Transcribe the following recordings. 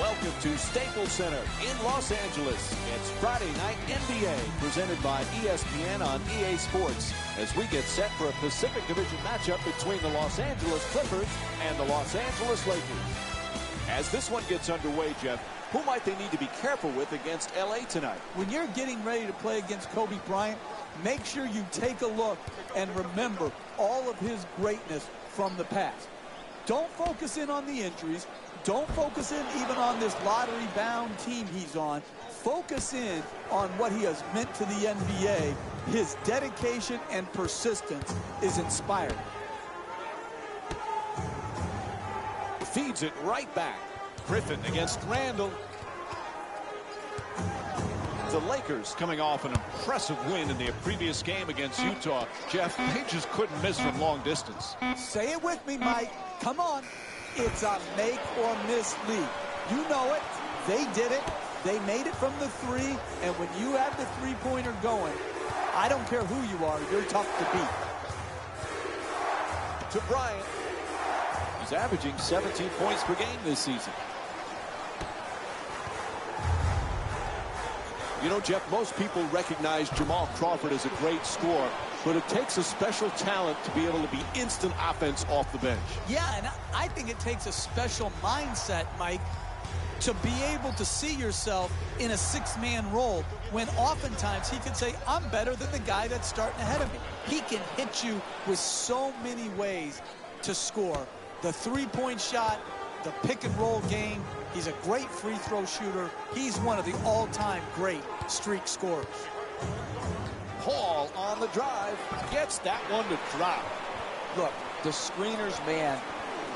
Welcome to Staples Center in Los Angeles. It's Friday Night NBA, presented by ESPN on EA Sports, as we get set for a Pacific Division matchup between the Los Angeles Clippers and the Los Angeles Lakers. As this one gets underway, Jeff, who might they need to be careful with against LA tonight? When you're getting ready to play against Kobe Bryant, make sure you take a look and remember all of his greatness from the past. Don't focus in on the injuries. Don't focus in even on this lottery-bound team he's on. Focus in on what he has meant to the NBA. His dedication and persistence is inspiring. Feeds it right back. Griffin against Randall. The Lakers coming off an impressive win in their previous game against Utah. Jeff, they just couldn't miss from long distance. Say it with me, Mike. Come on. It's a make or miss league. You know it. They did it. They made it from the three. And when you have the three-pointer going, I don't care who you are, you're tough to beat. To Bryant. He's averaging 17 points per game this season. You know, Jeff, most people recognize Jamal Crawford as a great scorer, but it takes a special talent to be able to be instant offense off the bench. Yeah, and I think it takes a special mindset, Mike, to be able to see yourself in a six-man role when oftentimes he can say, I'm better than the guy that's starting ahead of me. He can hit you with so many ways to score. The three-point shot, the pick-and-roll game. He's a great free throw shooter. He's one of the all-time great streak scorers. Paul on the drive gets that one to drop. Look, the screener's man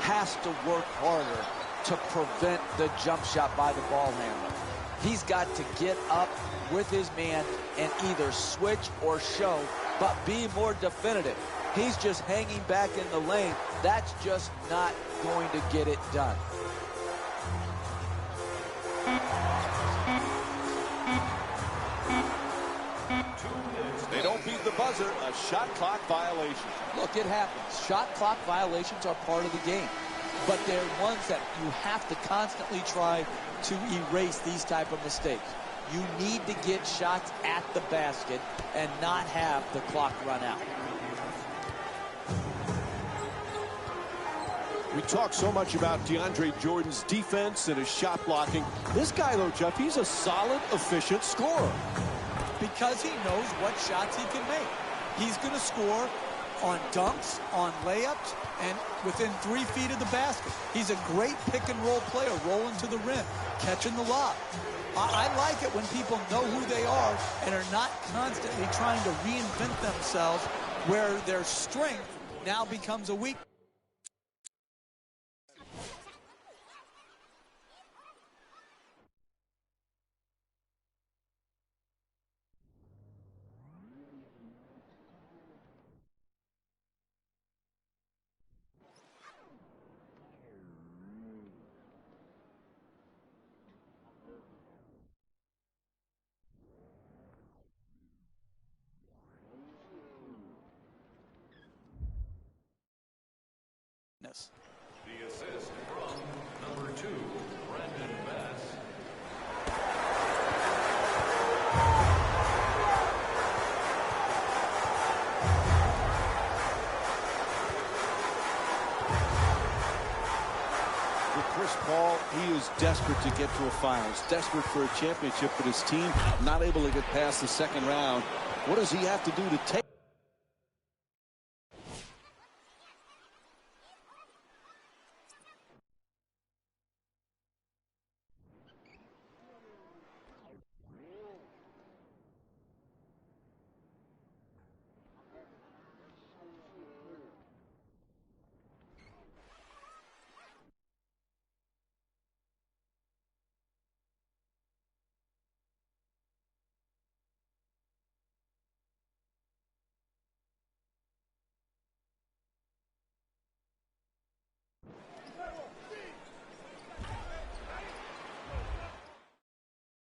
has to work harder to prevent the jump shot by the ball handler. He's got to get up with his man and either switch or show, but be more definitive. He's just hanging back in the lane. That's just not going to get it done. They don't beat the buzzer. A shot clock violation. Look, it happens. Shot clock violations are part of the game, but they're ones that you have to constantly try to erase these type of mistakes. You need to get shots at the basket and not have the clock run out. We talk so much about DeAndre Jordan's defense and his shot blocking. This guy, though, Jeff, he's a solid, efficient scorer. Because he knows what shots he can make. He's going to score on dunks, on layups, and within 3 feet of the basket. He's a great pick-and-roll player, rolling to the rim, catching the lob. I like it when people know who they are and are not constantly trying to reinvent themselves where their strength now becomes a weakness. The assist from number 2, Brandon Bass. With Chris Paul, he is desperate to get to a finals, desperate for a championship, but his team not able to get past the second round. What does he have to do to take?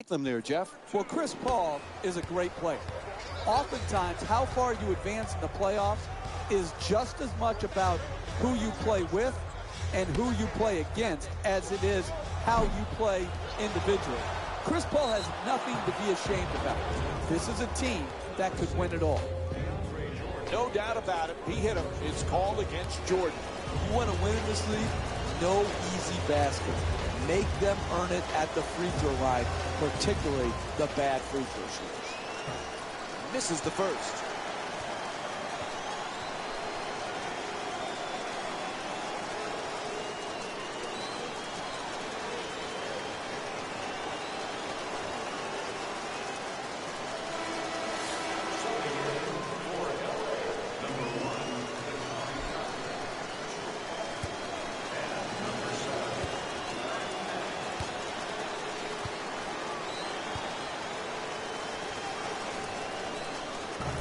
Them there, Jeff. Well, Chris Paul is a great player. Oftentimes, how far you advance in the playoffs is just as much about who you play with and who you play against as it is how you play individually. Chris Paul has nothing to be ashamed about. This is a team that could win it all. No doubt about it. He hit him. It's called against Jordan. You want to win in this league? No easy basket. Make them earn it at the free throw line, particularly the bad free throw shooters. Misses the first.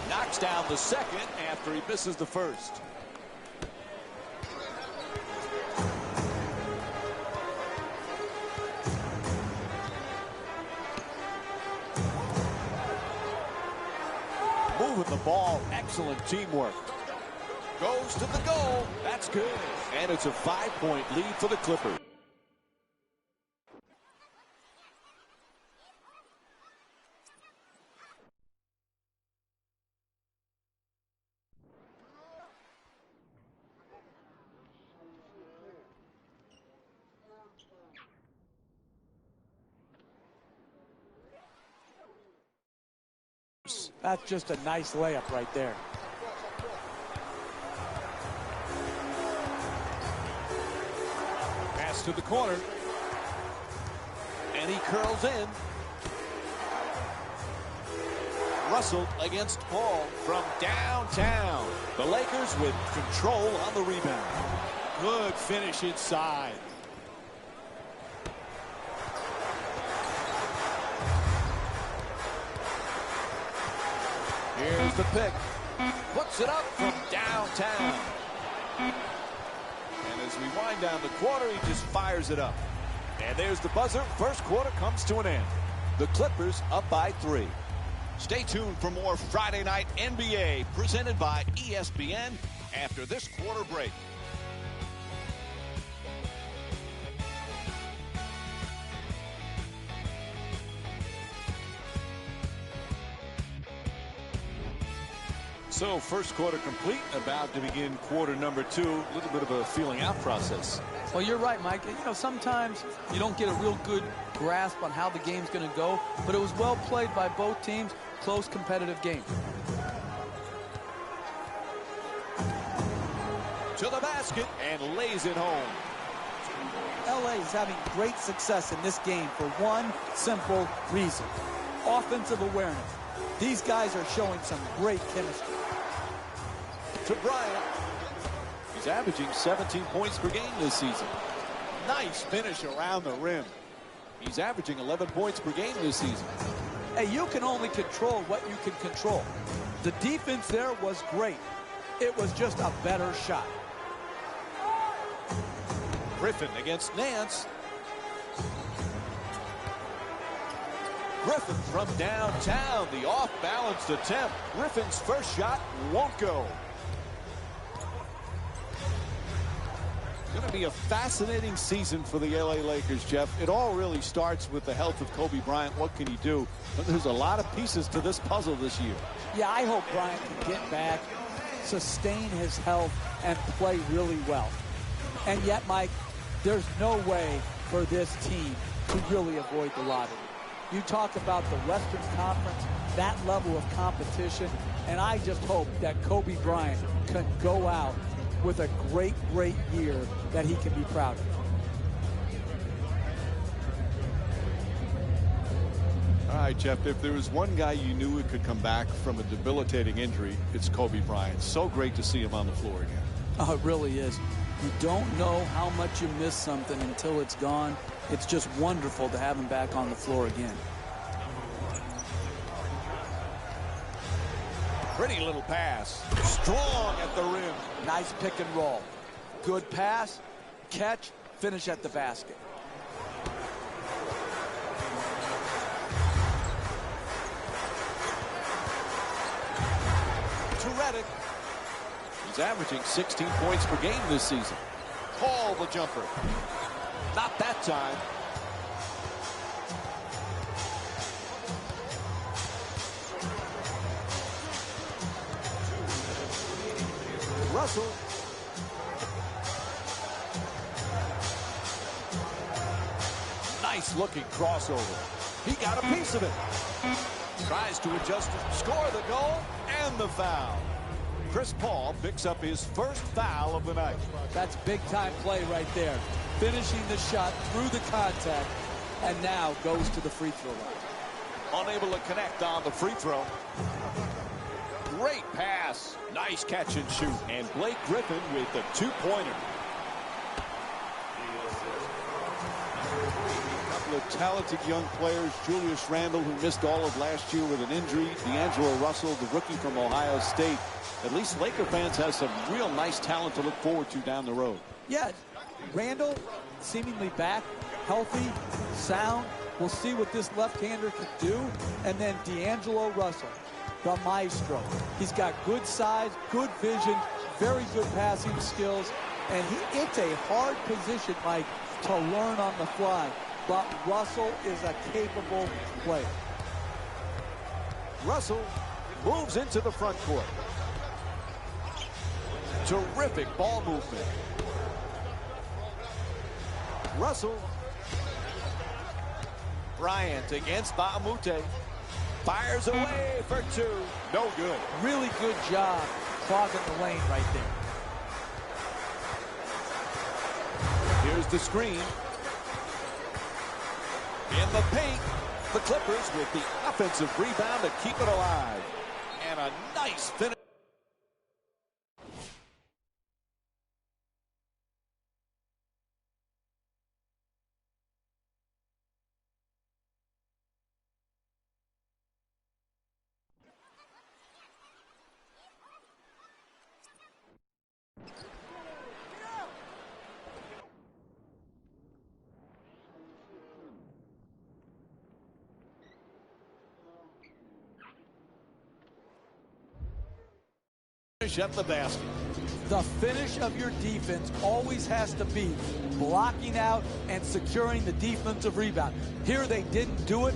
Knocks down the second after he misses the first. Moving the ball. Excellent teamwork. Goes to the goal. That's good. And it's a 5-point lead for the Clippers. That's just a nice layup right there. Pass to the corner. And he curls in. Russell against Paul from downtown. The Lakers with control on the rebound. Good finish inside. Here's the pick. Puts it up from downtown. And as we wind down the quarter, he just fires it up. And there's the buzzer. First quarter comes to an end. The Clippers up by 3. Stay tuned for more Friday Night NBA presented by ESPN after this quarter break. So first quarter complete, about to begin quarter number 2. A little bit of a feeling out process. Well, you're right, Mike. You know, sometimes you don't get a real good grasp on how the game's going to go, but it was well played by both teams. Close, competitive game. To the basket and lays it home. LA is having great success in this game for one simple reason: offensive awareness. These guys are showing some great chemistry. To Bryant. He's averaging 17 points per game this season. Nice finish around the rim. He's averaging 11 points per game this season. Hey, you can only control what you can control. The defense there was great. It was just a better shot. Griffin against Nance. Griffin from downtown, the off-balanced attempt. Griffin's first shot won't go. Going to be a fascinating season for the LA Lakers, Jeff. It all really starts with the health of Kobe Bryant. What can he do? But there's a lot of pieces to this puzzle this year. Yeah, I hope Bryant can get back, sustain his health, and play really well. And yet, Mike, there's no way for this team to really avoid the lottery. You talk about the Western Conference, that level of competition, and I just hope that Kobe Bryant can go out with a great, great year that he can be proud of. All right, Jeff, if there was one guy you knew could come back from a debilitating injury, it's Kobe Bryant. So great to see him on the floor again. Oh, it really is. You don't know how much you miss something until it's gone. It's just wonderful to have him back on the floor again. Pretty little pass. Strong at the rim. Nice pick and roll. Good pass, catch, finish at the basket. To Redick. He's averaging 16 points per game this season. Paul the jumper. Not that time. Russell. Nice looking crossover. He got a piece of it. Tries to adjust to score the goal and the foul. Chris Paul picks up his first foul of the night. That's big time play right there. Finishing the shot through the contact and now goes to the free throw line. Unable to connect on the free throw. Great pass. Nice catch and shoot. And Blake Griffin with the two-pointer. A couple of talented young players. Julius Randle, who missed all of last year with an injury. D'Angelo Russell, the rookie from Ohio State. At least Laker fans have some real nice talent to look forward to down the road. Yeah, Randle seemingly back, healthy, sound. We'll see what this left-hander can do. And then D'Angelo Russell, the maestro. He's got good size, good vision, very good passing skills. And it's a hard position, Mike, to learn on the fly. But Russell is a capable player. Russell moves into the front court. Terrific ball movement. Russell. Bryant against Baamute. Fires away for two. No good. Really good job clogging the lane right there. Here's the screen. In the paint, the Clippers with the offensive rebound to keep it alive. And a nice finish. finish at the basket. The finish of your defense always has to be blocking out and securing the defensive rebound. Here they didn't do it.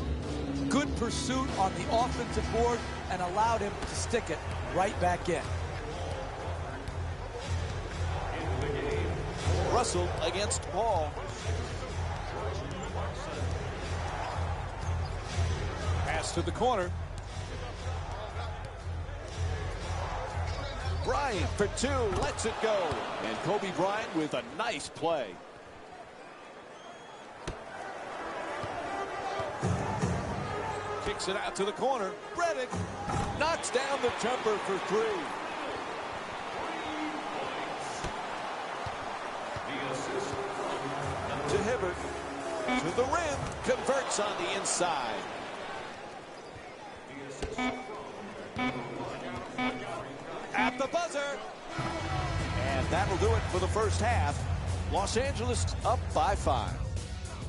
Good pursuit on the offensive board and allowed him to stick it right back in. Russell against Paul. Pass to the corner. Bryant for two, lets it go. And Kobe Bryant with a nice play. Kicks it out to the corner. Reddick knocks down the jumper for three. To Hibbert. To the rim. Converts on the inside. At the buzzer. And that'll do it for the first half. Los Angeles up by 5.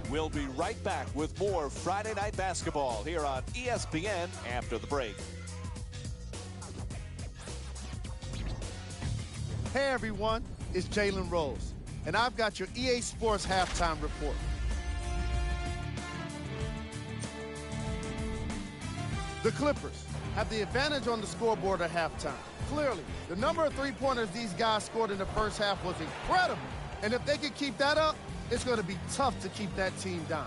We'll be right back with more Friday Night Basketball here on ESPN after the break. Hey everyone, it's Jalen Rose, and I've got your EA Sports halftime report. The Clippers have the advantage on the scoreboard at halftime. Clearly, the number of three-pointers these guys scored in the first half was incredible. And if they can keep that up, it's going to be tough to keep that team down.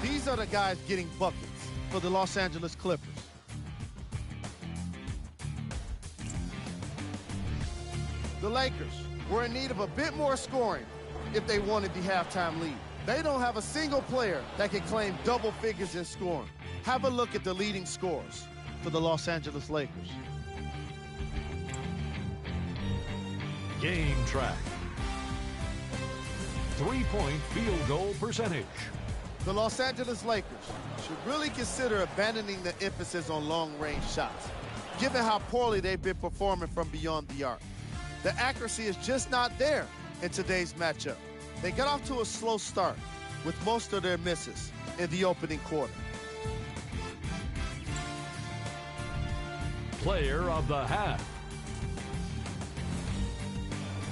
These are the guys getting buckets for the Los Angeles Clippers. The Lakers were in need of a bit more scoring if they wanted the halftime lead. They don't have a single player that can claim double figures in scoring. Have a look at the leading scorers for the Los Angeles Lakers. Game track. Three-point field goal percentage. The Los Angeles Lakers should really consider abandoning the emphasis on long-range shots, given how poorly they've been performing from beyond the arc. The accuracy is just not there in today's matchup. They got off to a slow start with most of their misses in the opening quarter. Player of the half.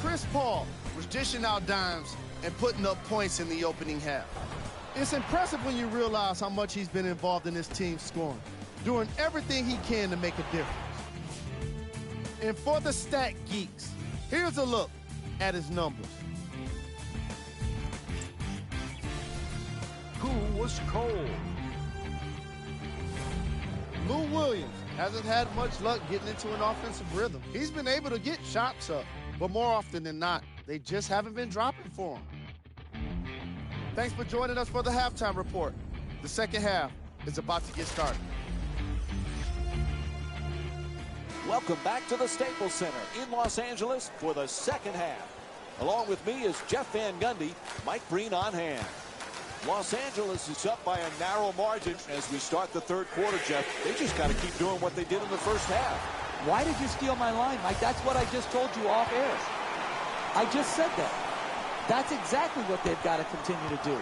Chris Paul was dishing out dimes and putting up points in the opening half. It's impressive when you realize how much he's been involved in his team's scoring, doing everything he can to make a difference. And for the stat geeks, here's a look at his numbers. Who was cold? Lou Williams hasn't had much luck getting into an offensive rhythm. He's been able to get shots up, but more often than not, they just haven't been dropping for him. Thanks for joining us for the halftime report. The second half is about to get started. Welcome back to the Staples Center in Los Angeles for the second half. Along with me is Jeff Van Gundy, Mike Breen on hand. Los Angeles is up by a narrow margin as we start the third quarter, Jeff. They just got to keep doing what they did in the first half. Why did you steal my line, Mike? That's what I just told you off air. I just said that. That's exactly what they've got to continue to do.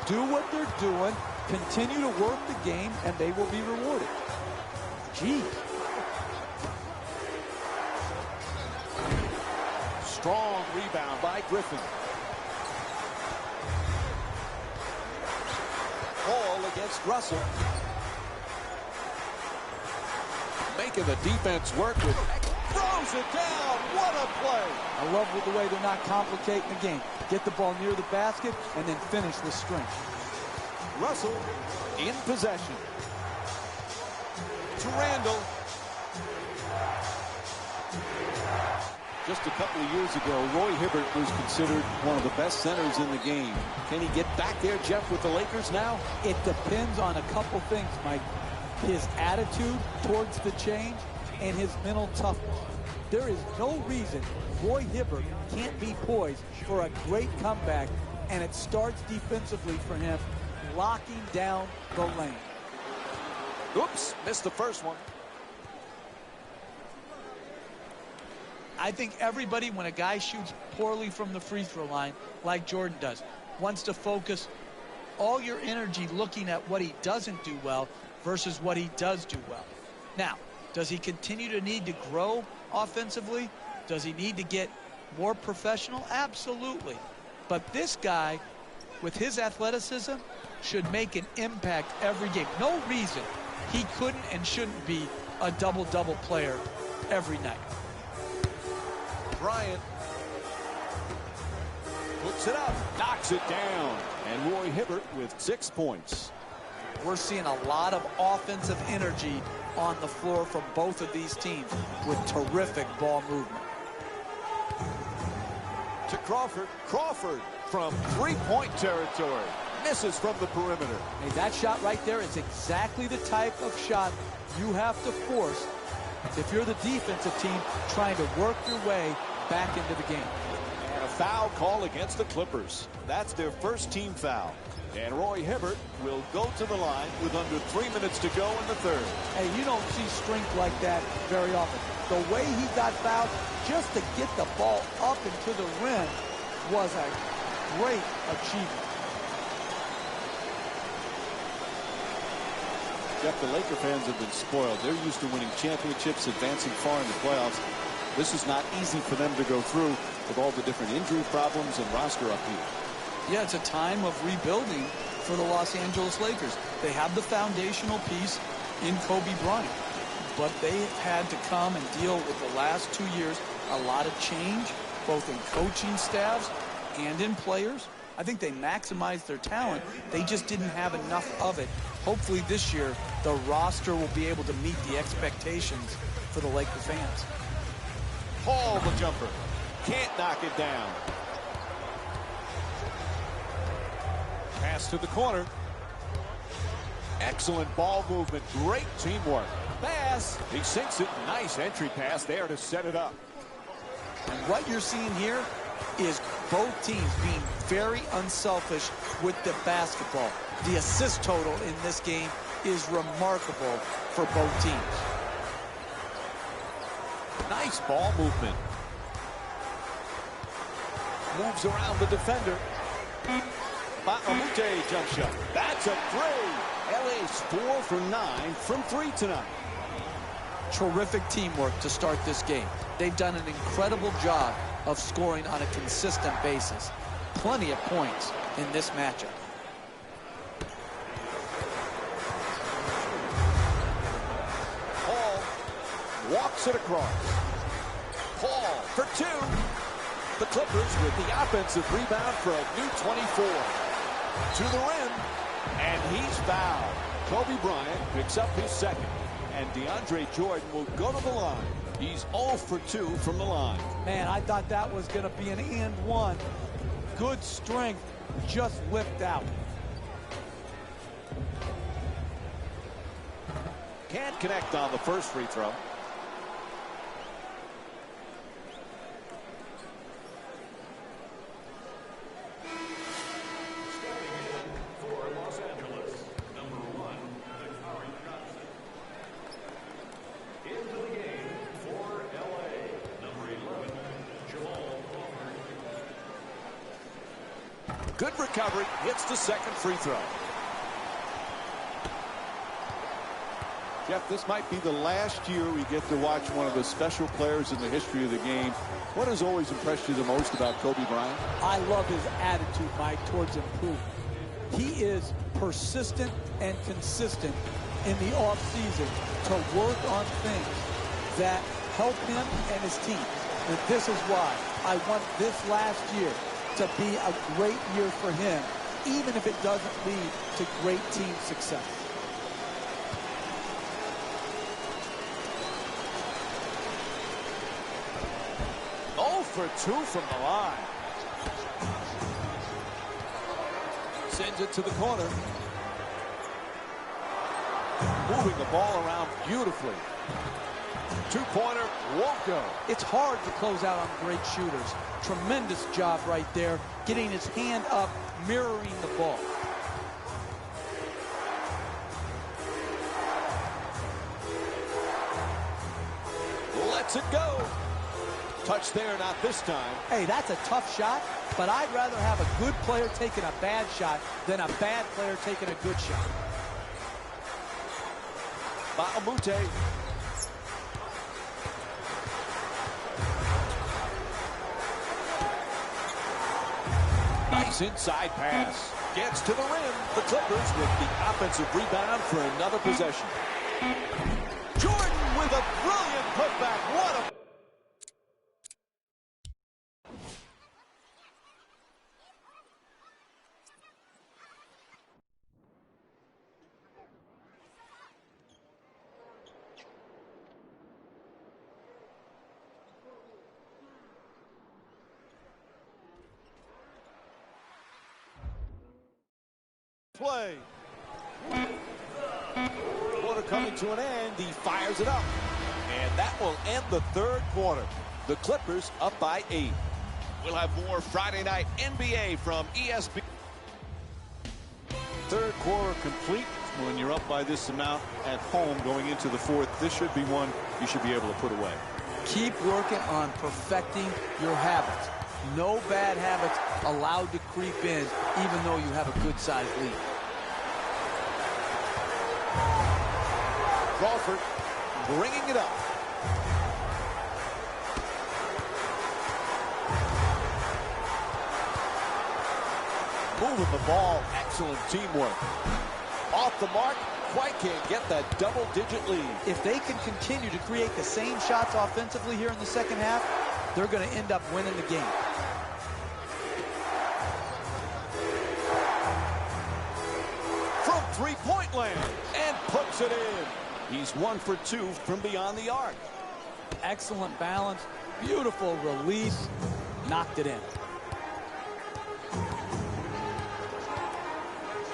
Do what they're doing, continue to work the game, and they will be rewarded. Geez. Strong rebound by Griffin. Paul against Russell. Making the defense work with throws it down. What a play. I love the way they're not complicating the game. Get the ball near the basket and then finish with strength. Russell in possession. To Randall. Just a couple of years ago, Roy Hibbert was considered one of the best centers in the game. Can he get back there, Jeff, with the Lakers now? It depends on a couple things, Mike. His attitude towards the change and his mental toughness. There is no reason Roy Hibbert can't be poised for a great comeback, and it starts defensively for him, locking down the lane. Oops, missed the first one. I think everybody, when a guy shoots poorly from the free throw line, like Jordan does, wants to focus all your energy looking at what he doesn't do well versus what he does do well. Now, Does he continue to need to grow offensively? Does he need to get more professional? Absolutely. But this guy, with his athleticism, should make an impact every game. No reason he couldn't and shouldn't be a double-double player every night. Bryant puts it up, knocks it down, and Roy Hibbert with 6 points. We're seeing a lot of offensive energy on the floor from both of these teams with terrific ball movement. To Crawford. Crawford from three-point territory. Misses from the perimeter. Hey, that shot right there is exactly the type of shot you have to force if you're the defensive team trying to work your way back into the game. And a foul call against the Clippers. That's their first team foul. And Roy Hibbert will go to the line with under 3 minutes to go in the third. Hey, you don't see strength like that very often. The way he got fouled just to get the ball up into the rim was a great achievement. Jeff, the Laker fans have been spoiled. They're used to winning championships, advancing far in the playoffs. This is not easy for them to go through with all the different injury problems and roster upheaval. Yeah, it's a time of rebuilding for the Los Angeles Lakers. They have the foundational piece in Kobe Bryant, but they have had to come and deal with the last 2 years a lot of change, both in coaching staffs and in players. I think they maximized their talent. They just didn't have enough of it. Hopefully this year, the roster will be able to meet the expectations for the Laker fans. Paul, the jumper. Can't knock it down. Pass to the corner. Excellent ball movement. Great teamwork. Pass. He sinks it. Nice entry pass there to set it up. And what you're seeing here is both teams being very unselfish with the basketball. The assist total in this game is remarkable for both teams. Nice ball movement. Moves around the defender. Baamute jump shot. That's a three. LA's 4 for 9 from 3 tonight. Terrific teamwork to start this game. They've done an incredible job of scoring on a consistent basis. Plenty of points in this matchup. Paul walks it across. Paul for 2. The Clippers with the offensive rebound for a new 24. To the rim, and he's fouled. Kobe Bryant picks up his second, and DeAndre Jordan will go to the line. He's 0 for 2 from the line. Man, I thought that was going to be an and one. Good strength, just whipped out. Can't connect on the first free throw. Good recovery, hits the second free throw. Jeff, this might be the last year we get to watch one of the special players in the history of the game. What has always impressed you the most about Kobe Bryant? I love his attitude, Mike, towards improvement. He is persistent and consistent in the offseason to work on things that help him and his team. And this is why I want this last year to be a great year for him, even if it doesn't lead to great team success. For 2 from the line. Sends it to the corner. Moving the ball around beautifully. Two-pointer won't go. It's hard to close out on great shooters. Tremendous job right there, getting his hand up, mirroring the ball. Lets it go. Touch there, not this time. Hey, that's a tough shot, but I'd rather have a good player taking a bad shot than a bad player taking a good shot. Baamute Nice inside pass. Gets to the rim. The Clippers with the offensive rebound for another possession. Jordan with a brilliant putback. What a... play. Quarter coming to an end. He fires it up. And that will end the third quarter. The Clippers up by 8. We'll have more Friday night NBA from ESPN. Third quarter complete. When you're up by this amount at home going into the fourth, this should be one you should be able to put away. Keep working on perfecting your habits. No bad habits allowed to creep in, even though you have a good-sized lead. Crawford bringing it up. Moving the ball. Excellent teamwork. Off the mark. Quite can't get that double-digit lead. If they can continue to create the same shots offensively here in the second half, they're going to end up winning the game. From three-point land and puts it in. He's 1 for 2 from beyond the arc. Excellent balance, beautiful release, knocked it in.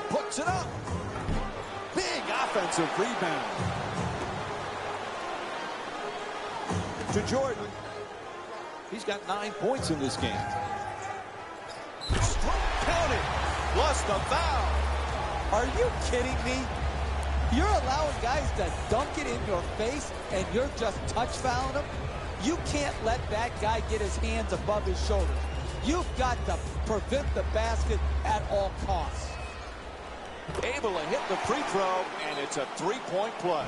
Puts it up. Big offensive rebound. To Jordan. He's got 9 points in this game. Counted. Plus the foul. Are you kidding me? You're allowing guys to dunk it in your face and you're just touch fouling them? You can't let that guy get his hands above his shoulders. You've got to prevent the basket at all costs. Able to hit the free throw, and it's a three-point play.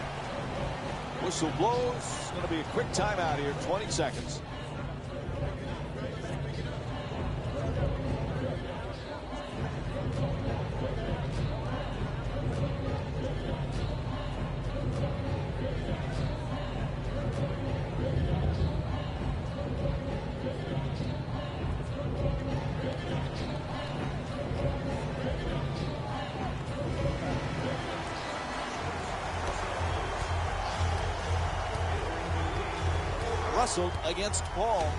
Whistle blows. It's going to be a quick timeout here, 20 seconds. Russell against Paul.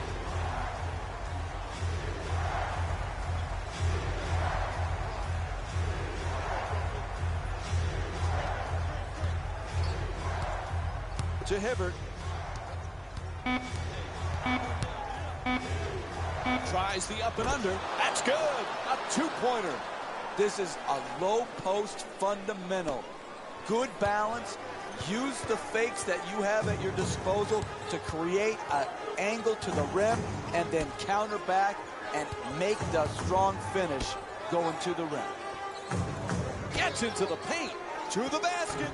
To Hibbert. Tries the up and under. That's good. A two-pointer. This is a low post fundamental. Good balance. Use the fakes that you have at your disposal to create an angle to the rim and then counter back and make the strong finish going to the rim. Gets into the paint. To the basket.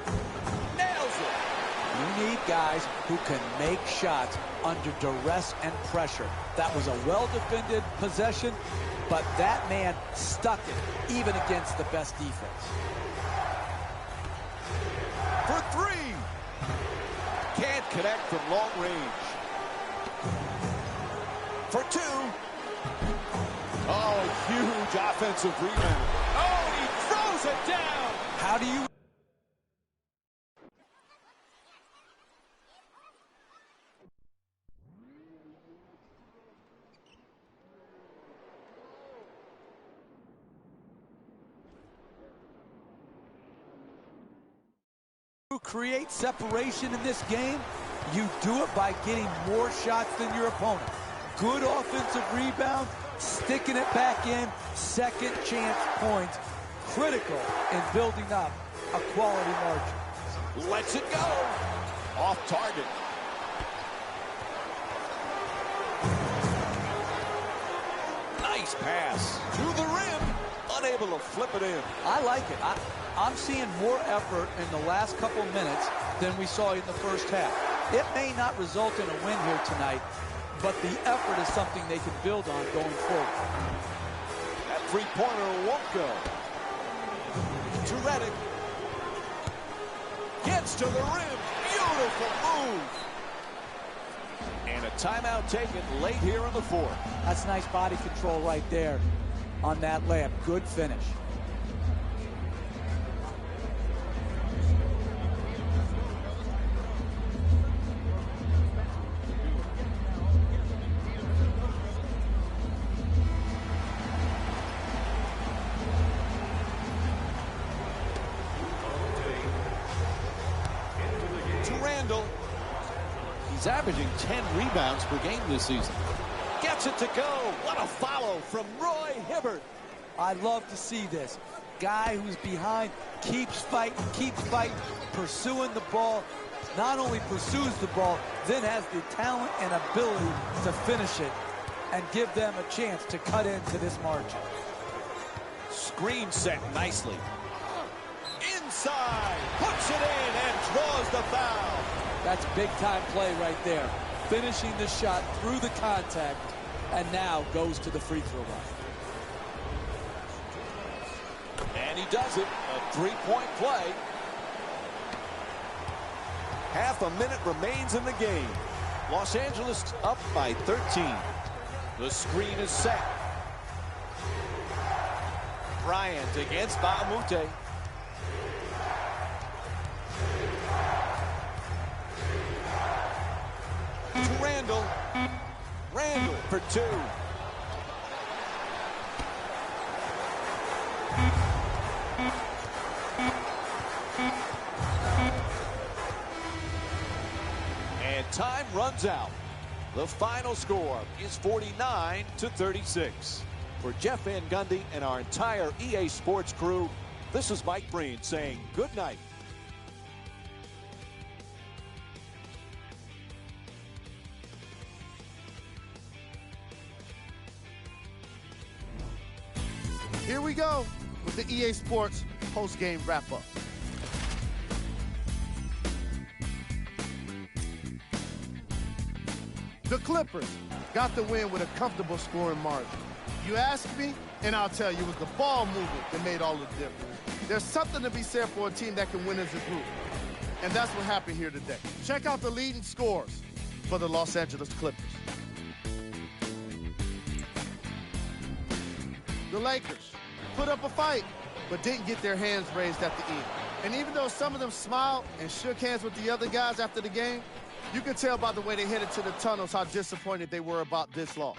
Nails it. You need guys who can make shots under duress and pressure. That was a well-defended possession, but that man stuck it even against the best defense. For three. Can't connect from long range. For two. Oh, huge offensive rebound. Oh, he throws it down. How do you... create separation in this game? You do it by getting more shots than your opponent. Good offensive rebound, sticking it back in, second chance points, critical in building up a quality margin. Lets it go. Off target. Nice pass to the rim. Unable to flip it in. I like it. I'm seeing more effort in the last couple minutes than we saw in the first half. It may not result in a win here tonight, but the effort is something they can build on going forward. At Three-pointer won't go. To Reddick. Gets to the rim. Beautiful move. And a timeout taken late here in the fourth. That's nice body control right there on that layup. Good finish. He's averaging 10 rebounds per game this season. Gets it to go. What a follow from Roy Hibbert. I love to see this. Guy who's behind keeps fighting, pursuing the ball. Not only pursues the ball, then has the talent and ability to finish it and give them a chance to cut into this margin. Screen set nicely. Inside. Puts it in and draws the foul. That's big-time play right there. Finishing the shot through the contact, and now goes to the free throw line. And he does it. A three-point play. Half a minute remains in the game. Los Angeles up by 13. The screen is set. Bryant against Bahamute. To Randall. Randall for two. And time runs out. The final score is 49-36. For Jeff Van Gundy and our entire EA Sports crew, this is Mike Breen saying good night. Here we go with the EA Sports post-game wrap-up. The Clippers got the win with a comfortable scoring margin. You ask me, and I'll tell you, it was the ball movement that made all the difference. There's something to be said for a team that can win as a group, and that's what happened here today. Check out the leading scores for the Los Angeles Clippers. The Lakers put up a fight, but didn't get their hands raised at the end. And even though some of them smiled and shook hands with the other guys after the game, you could tell by the way they headed to the tunnels how disappointed they were about this loss.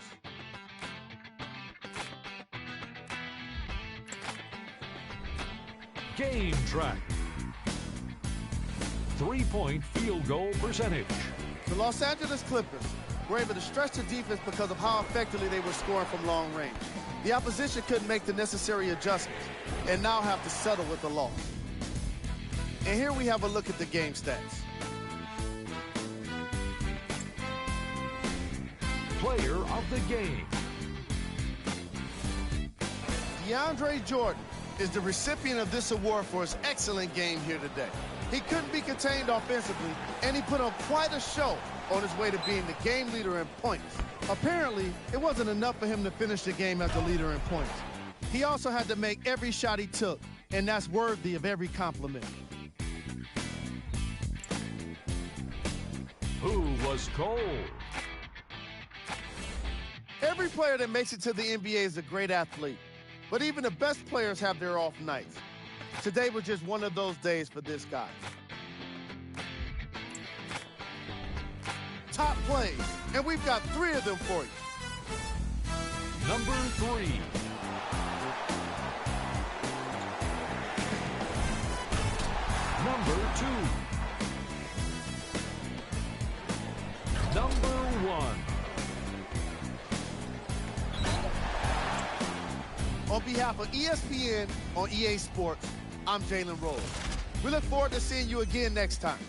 Game track. Three-point field goal percentage. The Los Angeles Clippers were able to stretch the defense because of how effectively they were scoring from long range. The opposition couldn't make the necessary adjustments and now have to settle with the loss. And here we have a look at the game stats. Player of the game. DeAndre Jordan is the recipient of this award for his excellent game here today. He couldn't be contained offensively, and he put on quite a show on his way to being the game leader in points. Apparently, it wasn't enough for him to finish the game as the leader in points. He also had to make every shot he took, and that's worthy of every compliment. Who was cold? Every player that makes it to the NBA is a great athlete, but even the best players have their off nights. Today was just one of those days for this guy. Top plays, and we've got 3 of them for you. Number 3. Number 2. Number 1. On behalf of ESPN on EA Sports, I'm Jalen Rose. We look forward to seeing you again next time.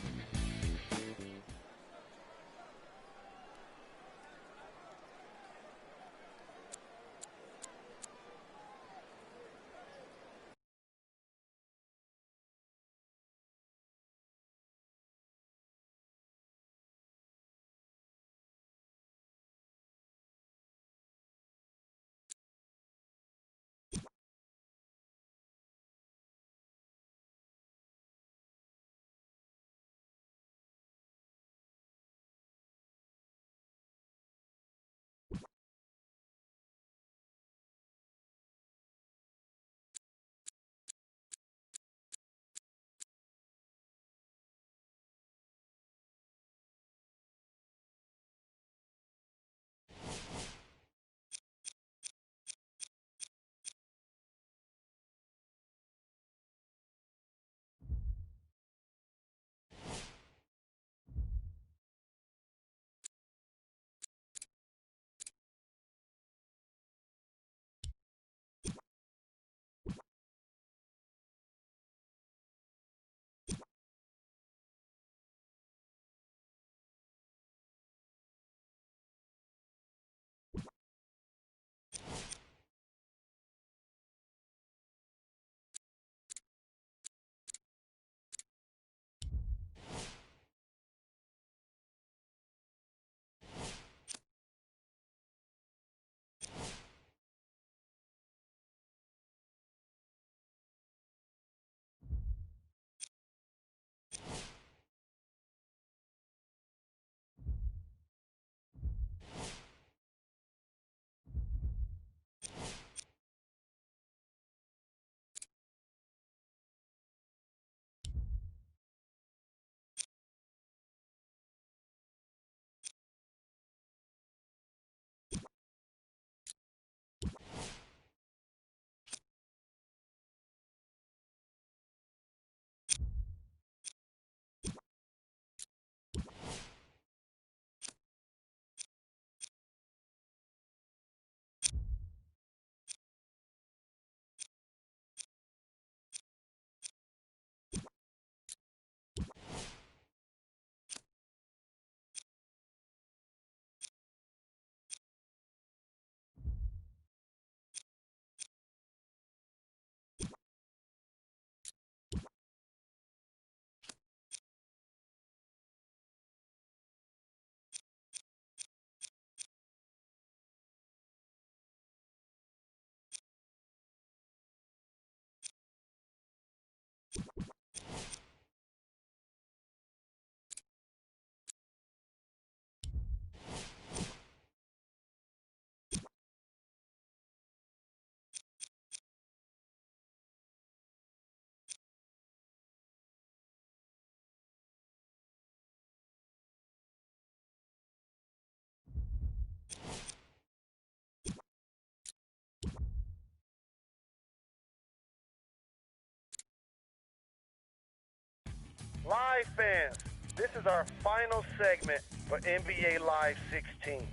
Live fans, this is our final segment for NBA Live 16.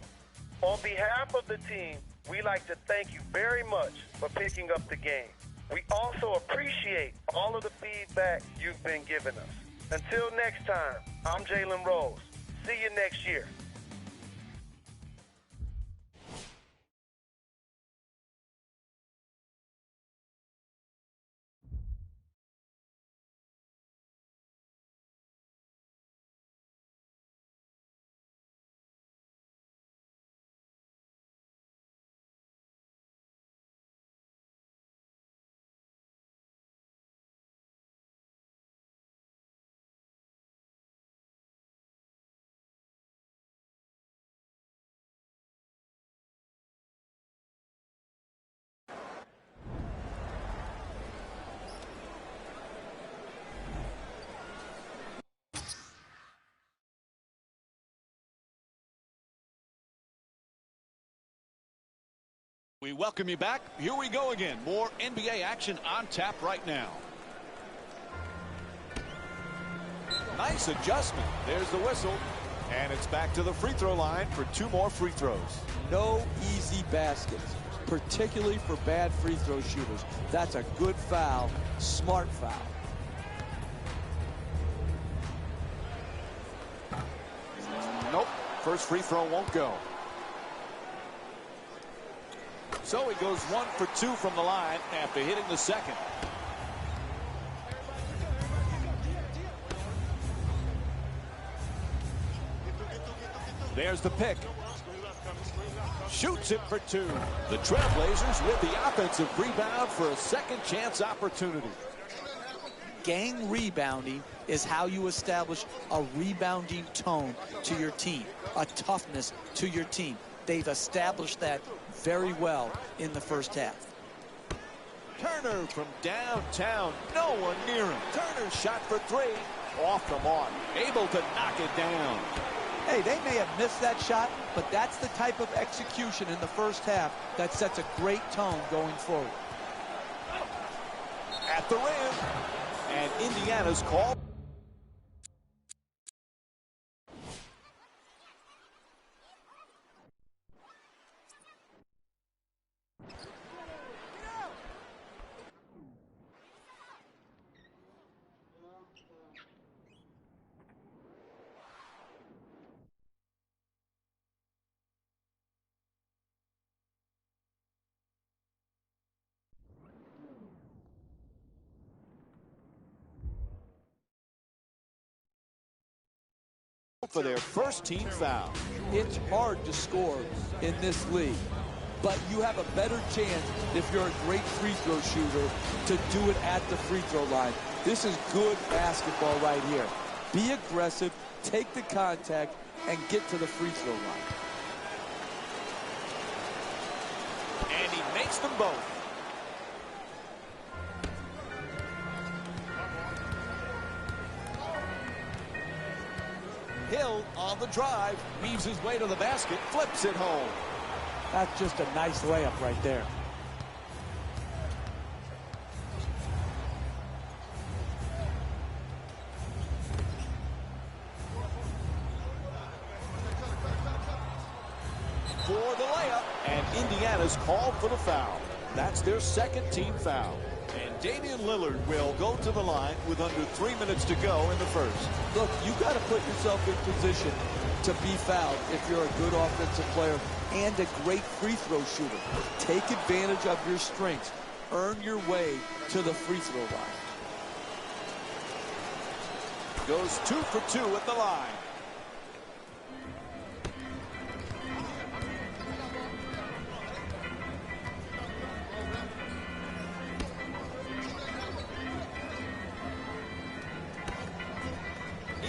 On behalf of the team, we'd like to thank you very much for picking up the game. We also appreciate all of the feedback you've been giving us. Until next time, I'm Jalen Rose. See you next year. We welcome you back. Here we go again. More NBA action on tap right now. Nice adjustment. There's the whistle. And it's back to the free throw line for 2 more free throws. No easy baskets, particularly for bad free throw shooters. That's a good foul, smart foul. Nope. First free throw won't go. So he goes 1 for 2 from the line after hitting the second. There's the pick. Shoots it for 2. The Trailblazers with the offensive rebound for a second chance opportunity. Gang rebounding is how you establish a rebounding tone to your team, a toughness to your team. They've established that very well in the first half. Turner from downtown. No one near him. Turner shot for 3. Off the mark. Able to knock it down. Hey, they may have missed that shot, but that's the type of execution in the first half that sets a great tone going forward. At the rim. And Indiana's call. For their first team foul. It's hard to score in this league, but you have a better chance if you're a great free throw shooter to do it at the free throw line. This is good basketball right here. Be aggressive, take the contact, and get to the free throw line. And he makes them both. Hill on the drive, weaves his way to the basket, flips it home. That's just a nice layup right there. For the layup, and Indiana's called for the foul. That's their second team foul. And Damian Lillard will go to the line with under 3 minutes to go in the first. Look, you got to put yourself in position to be fouled if you're a good offensive player and a great free throw shooter. Take advantage of your strengths. Earn your way to the free throw line. Goes 2 for 2 at the line.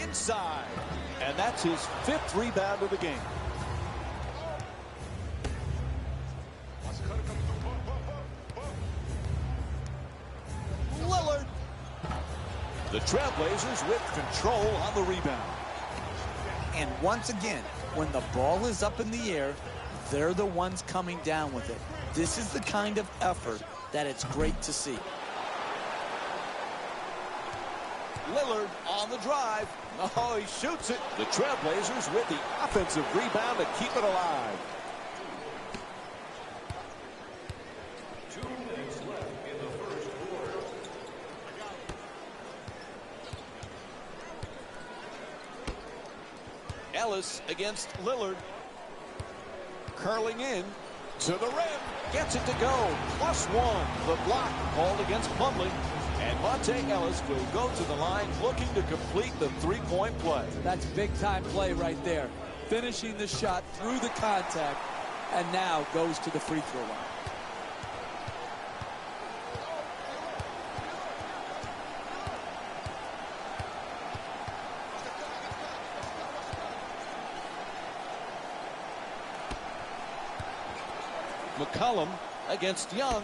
Inside, and that's his 5th rebound of the game. Lillard. The Trailblazers with control on the rebound. And once again, when the ball is up in the air, they're the ones coming down with it. This is the kind of effort that it's great to see. Lillard on the drive. Oh, he shoots it. The Trailblazers with the offensive rebound to keep it alive. 2 minutes left in the first quarter. Ellis against Lillard. Curling in to the rim. Gets it to go. +1. The block called against Plumlee. And Monte Ellis will go to the line looking to complete the three-point play. That's big-time play right there. Finishing the shot through the contact, and now goes to the free throw line. McCollum against Young.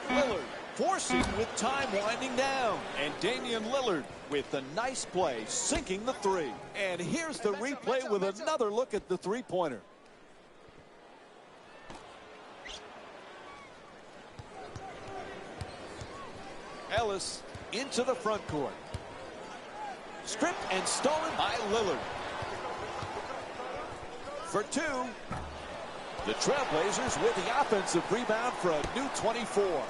Lillard forcing with time winding down. And Damian Lillard with the nice play, sinking the three. And here's the replay with another look at the three-pointer. Ellis into the front court. Stripped and stolen by Lillard. For 2. The Trailblazers with the offensive rebound for a new 24.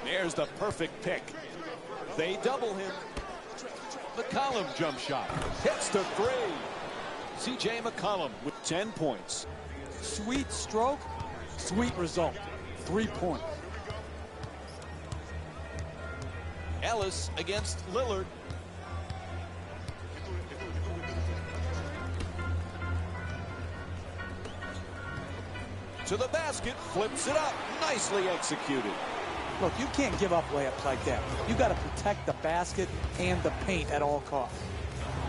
There's the perfect pick. They double him. McCollum jump shot. Hits the three. C.J. McCollum with 10 points. Sweet stroke, sweet result. 3 points. Ellis against Lillard. To the basket, flips it up. Nicely executed. Look, you can't give up layups like that. You got to protect the basket and the paint at all costs.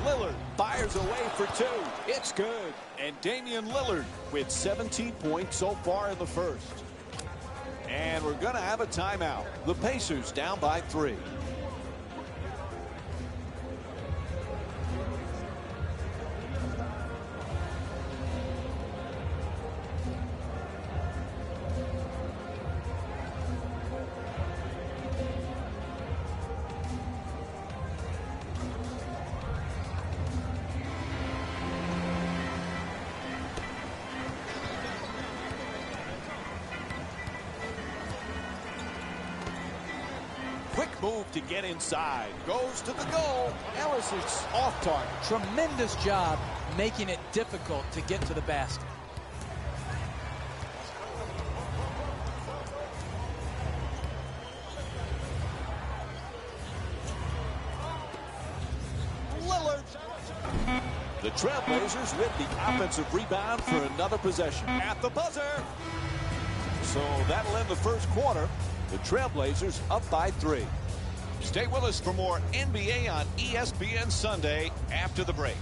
Lillard fires away for 2. It's good. And Damian Lillard with 17 points so far in the first. And we're going to have a timeout. The Pacers down by 3. Quick move to get inside. Goes to the goal. Ellis is off target. Tremendous job making it difficult to get to the basket. Lillard. The Trailblazers with the offensive rebound for another possession. At the buzzer. So that'll end the first quarter. The Trailblazers up by 3. Stay with us for more NBA on ESPN Sunday after the break.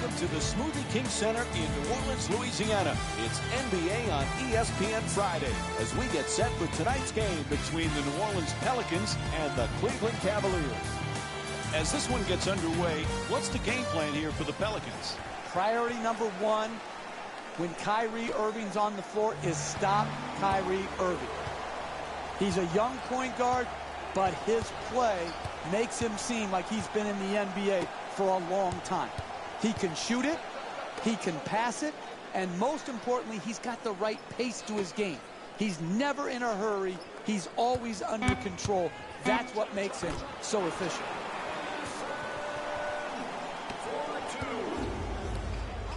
Welcome to the Smoothie King Center in New Orleans, Louisiana. It's NBA on ESPN Friday as we get set for tonight's game between the New Orleans Pelicans and the Cleveland Cavaliers. As this one gets underway, what's the game plan here for the Pelicans? Priority number one when Kyrie Irving's on the floor is stop Kyrie Irving. He's a young point guard, but his play makes him seem like he's been in the NBA for a long time. He can shoot it, he can pass it, and most importantly, he's got the right pace to his game. He's never in a hurry. He's always under control. That's what makes him so efficient.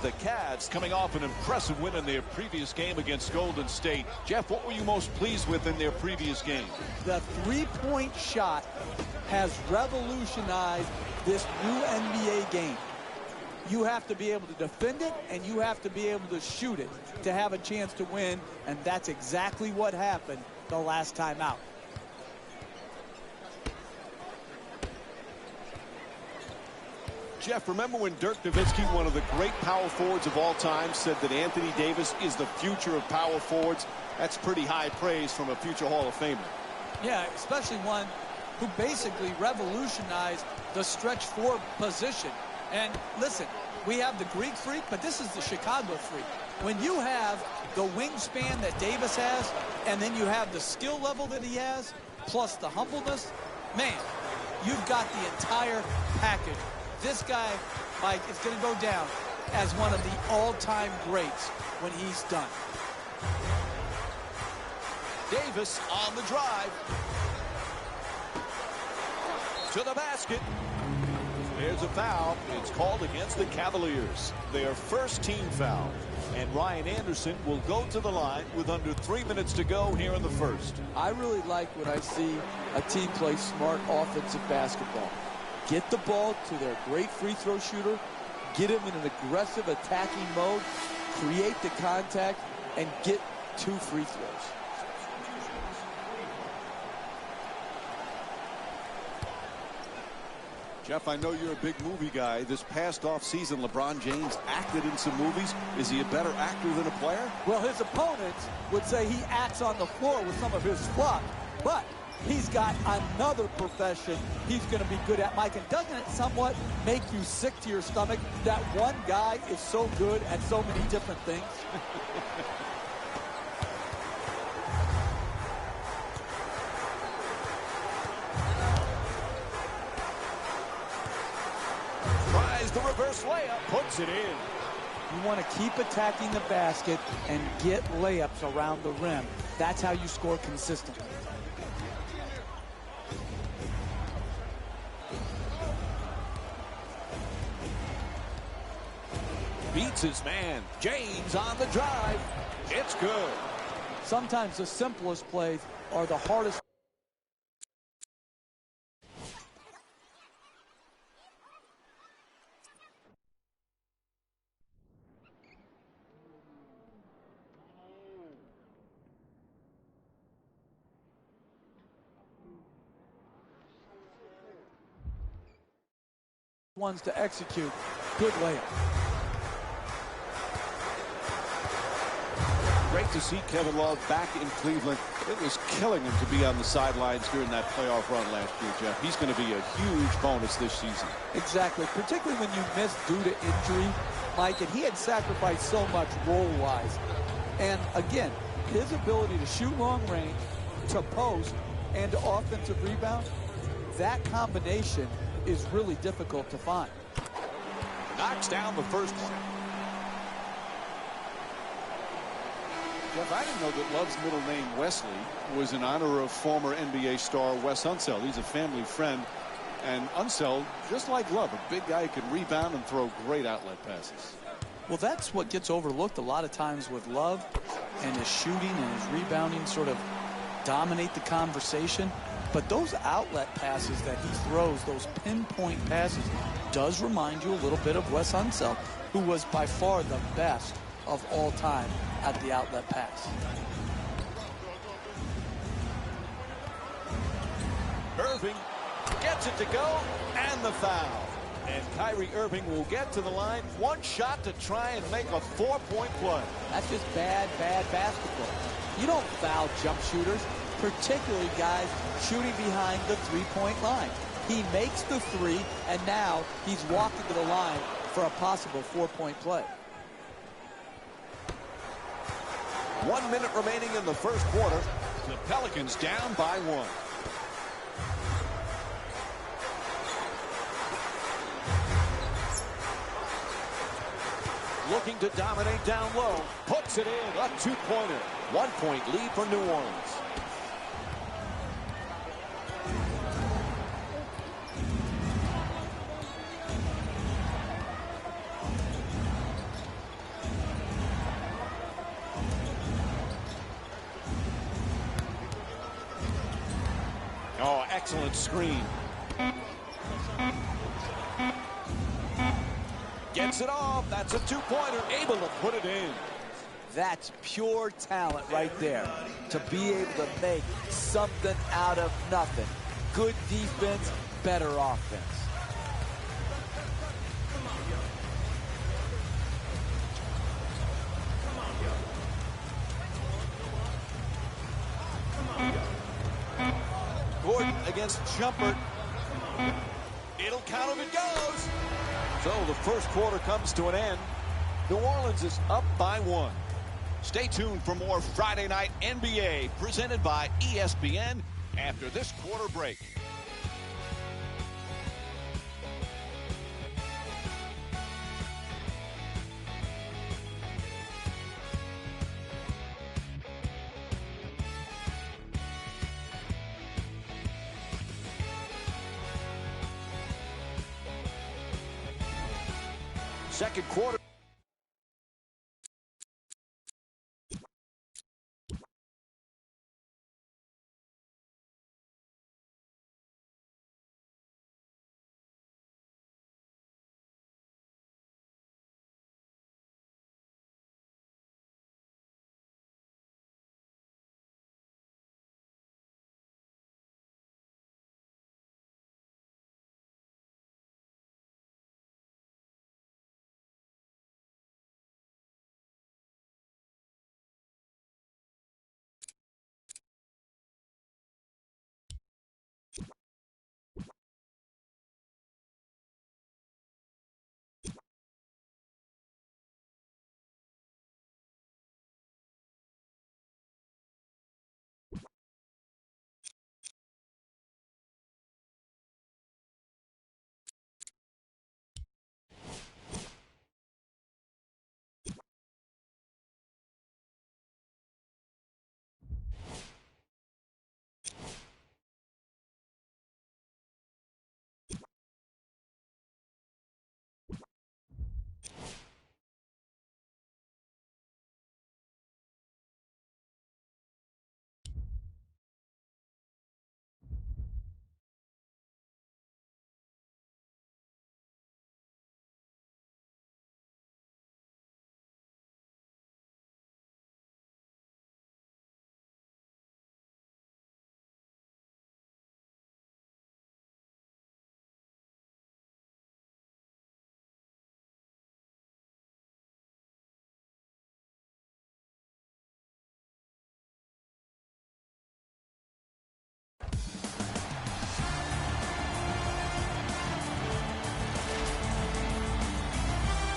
The Cavs coming off an impressive win in their previous game against Golden State. Jeff, what were you most pleased with in their previous game? The three-point shot has revolutionized this new NBA game. You have to be able to defend it, and you have to be able to shoot it to have a chance to win, and that's exactly what happened the last time out. Jeff, remember when Dirk Nowitzki, one of the great power forwards of all time, said that Anthony Davis is the future of power forwards? That's pretty high praise from a future Hall of Famer. Yeah, especially one who basically revolutionized the stretch four position. And listen, we have the Greek freak, but this is the Chicago freak. When you have the wingspan that Davis has, and then you have the skill level that he has, plus the humbleness, man, you've got the entire package. This guy, Mike, is going to go down as one of the all-time greats when he's done. Davis on the drive. To the basket. There's a foul. It's called against the Cavaliers. Their first team foul. And Ryan Anderson will go to the line with under 3 minutes to go here in the first. I really like when I see a team play smart offensive basketball. Get the ball to their great free throw shooter, get him in an aggressive attacking mode, create the contact, and get 2 free throws. Jeff, I know you're a big movie guy. This past offseason, LeBron James acted in some movies. Is he a better actor than a player? Well, his opponents would say he acts on the floor with some of his fluff, but he's got another profession he's going to be good at, Mike. And doesn't it somewhat make you sick to your stomach that one guy is so good at so many different things? Tries the reverse layup, puts it in. You want to keep attacking the basket and get layups around the rim. That's how you score consistently. Beats his man. James on the drive. It's good. Sometimes the simplest plays are the hardest. Ones to execute. Good layup. Great to see Kevin Love back in Cleveland. It was killing him to be on the sidelines during that playoff run last year, Jeff. He's going to be a huge bonus this season. Exactly, particularly when you miss due to injury, Mike, and he had sacrificed so much role-wise. And again, his ability to shoot long range, to post, and to offensive rebound, that combination is really difficult to find. Knocks down the first one. Jeff, I didn't know that Love's middle name, Wesley, was in honor of former NBA star Wes Unseld. He's a family friend. And Unseld, just like Love, a big guy who can rebound and throw great outlet passes. Well, that's what gets overlooked a lot of times with Love, and his shooting and his rebounding sort of dominate the conversation. But those outlet passes that he throws, those pinpoint passes, does remind you a little bit of Wes Unseld, who was by far the best of all time at the outlet pass. Irving gets it to go, and the foul. And Kyrie Irving will get to the line. One shot to try and make a 4-point play. That's just bad basketball. You don't foul jump shooters, particularly guys shooting behind the three-point line. He makes the three, and now he's walking to the line for a possible 4-point play. 1 minute remaining in the first quarter. The Pelicans down by 1. Looking to dominate down low. Puts it in. A two-pointer. 1-point lead for New Orleans. Oh, excellent screen. Gets it off. That's a two-pointer. Able to put it in. That's pure talent right there. To be able to make something out of nothing. Good defense, better offense. Gordon against Jumper. It'll count if it goes. So the first quarter comes to an end. New Orleans is up by 1. Stay tuned for more Friday Night NBA presented by ESPN after this quarter break. Second quarter.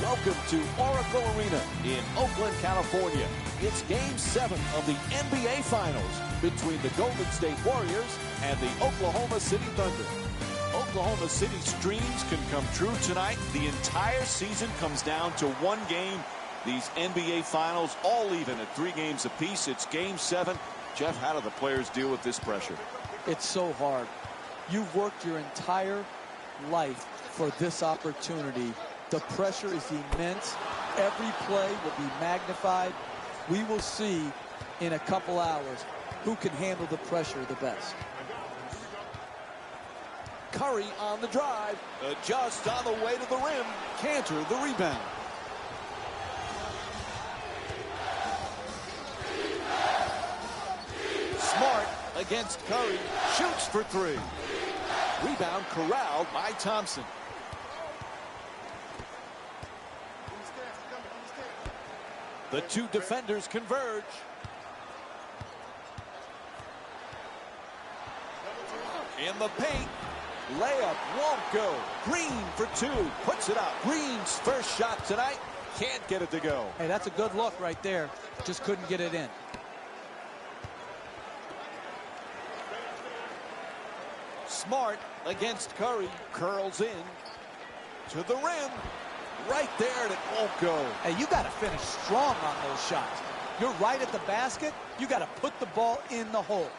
Welcome to Oracle Arena in Oakland, California. It's Game 7 of the NBA Finals between the Golden State Warriors and the Oklahoma City Thunder. Oklahoma City's dreams can come true tonight. The entire season comes down to one game. These NBA Finals all even at 3 games apiece. It's Game 7. Jeff, how do the players deal with this pressure? It's so hard. You've worked your entire life for this opportunity. The pressure is immense. Every play will be magnified. We will see in a couple hours who can handle the pressure the best. Curry on the drive. Just on the way to the rim. Cantor the rebound. Smart against Curry. Shoots for 3. Rebound corralled by Thompson. The two defenders converge. In the paint. Layup won't go. Green for two. Puts it up. Green's first shot tonight. Can't get it to go. Hey, that's a good look right there. Just couldn't get it in. Smart against Curry. Curls in. To the rim. Right there, and it won't go. Hey, you got to finish strong on those shots. You're right at the basket. You got to put the ball in the hole.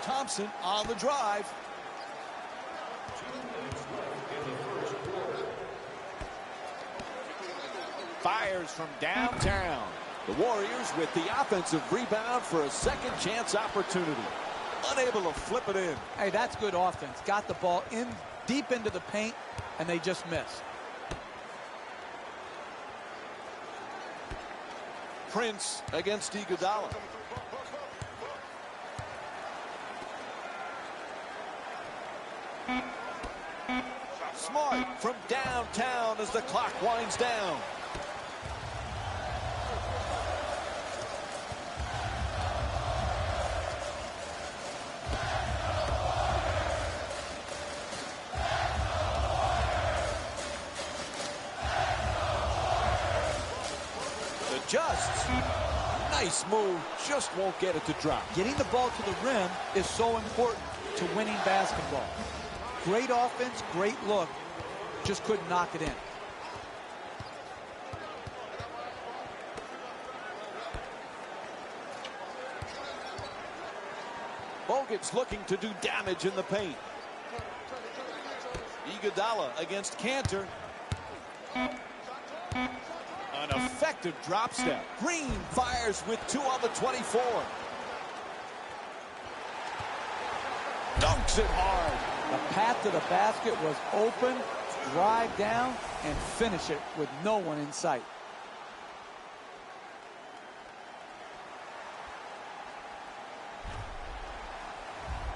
Thompson on the drive. 2 minutes left in the first quarter. Fires from downtown. The Warriors with the offensive rebound for a second chance opportunity. Unable to flip it in. Hey, that's good offense. Got the ball in deep into the paint, and they just missed. Prince against Iguodala. Smart from downtown as the clock winds down. Adjusts. Nice move. Just won't get it to drop. Getting the ball to the rim is so important to winning basketball. Great offense, great look. Just couldn't knock it in. Bogut's looking to do damage in the paint. Iguodala against Cantor. An effective drop step. Green fires with 2 on the 24. Dunks it hard. The path to the basket was open. Drive down and finish it with no one in sight.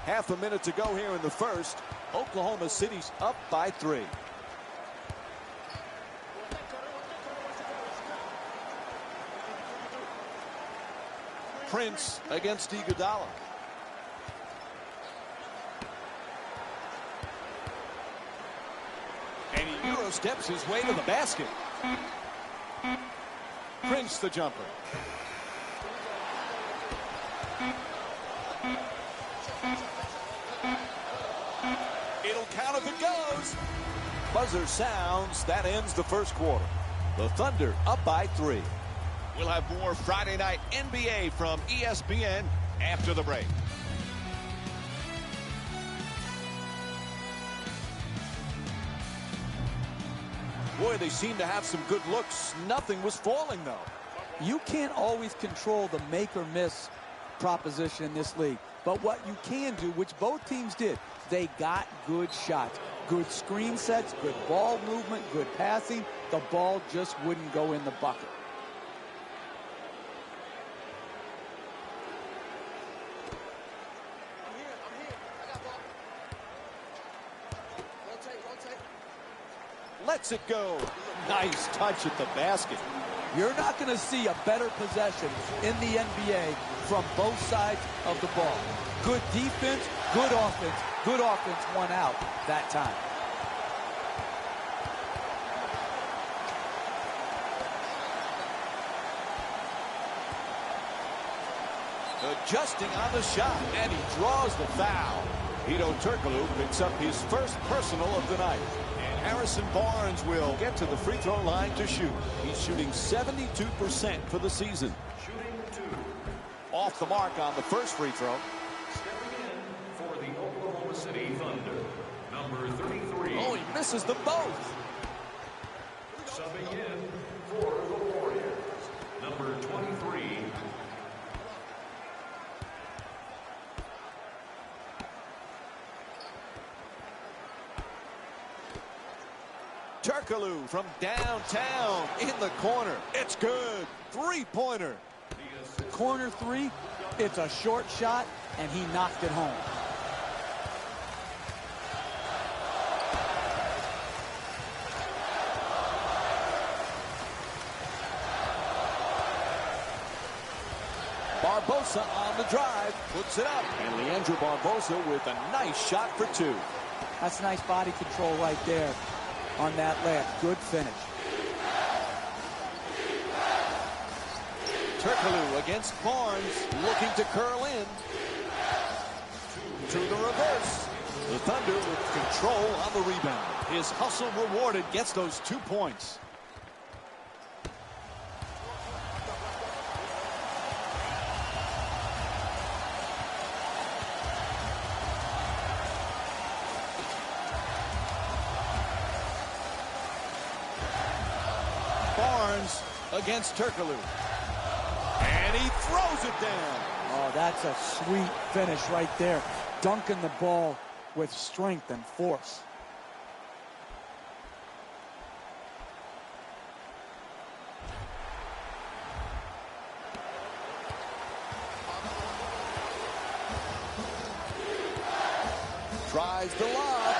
Half a minute to go here in the first. Oklahoma City's up by 3. Prince against Iguodala. And he Euro steps his way to the basket. Prince the jumper. It'll count if it goes. Buzzer sounds. That ends the first quarter. The Thunder up by 3. We'll have more Friday night NBA from ESPN after the break. Boy, they seem to have some good looks. Nothing was falling, though. You can't always control the make or miss proposition in this league. But what you can do, which both teams did, they got good shots. Good screen sets, good ball movement, good passing. The ball just wouldn't go in the bucket. Lets it go. Nice touch at the basket. You're not going to see a better possession in the NBA from both sides of the ball. Good defense, good offense. Good offense won out that time. Adjusting on the shot, and he draws the foul. Hedo Turkoglu picks up his first personal of the night. And Harrison Barnes will get to the free throw line to shoot. He's shooting 72% for the season. Shooting 2. Off the mark on the first free throw. Stepping in for the Oklahoma City Thunder, number 33. Oh, he misses them both. Subbing in for the Warriors, number 23. Turkoglu from downtown in the corner. It's good. Three-pointer. Corner three, it's a short shot, and he knocked it home. Barbosa on the drive, puts it up. And Leandro Barbosa with a nice shot for two. That's nice body control right there on that layup. Good finish. Turkoglu against Barnes, looking to curl in. To the reverse. The Thunder with control on the rebound. His hustle rewarded, gets those 2 points. Barnes against Turkoglu. And he throws it down. Oh, that's a sweet finish right there. Dunking the ball with strength and force. Tries the lob.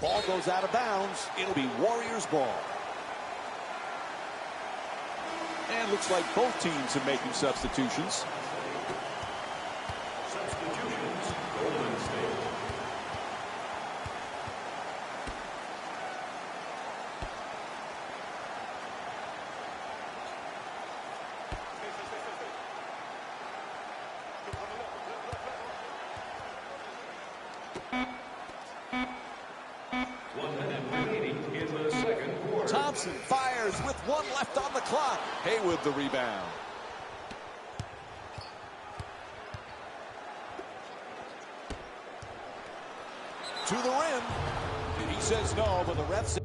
Ball goes out of bounds. It'll be Warriors ball. And looks like both teams are making substitutions. Substitutions, Golden State. Thompson fires with 1 left on the clock. Haywood the rebound. To the rim. And he says no, but the ref says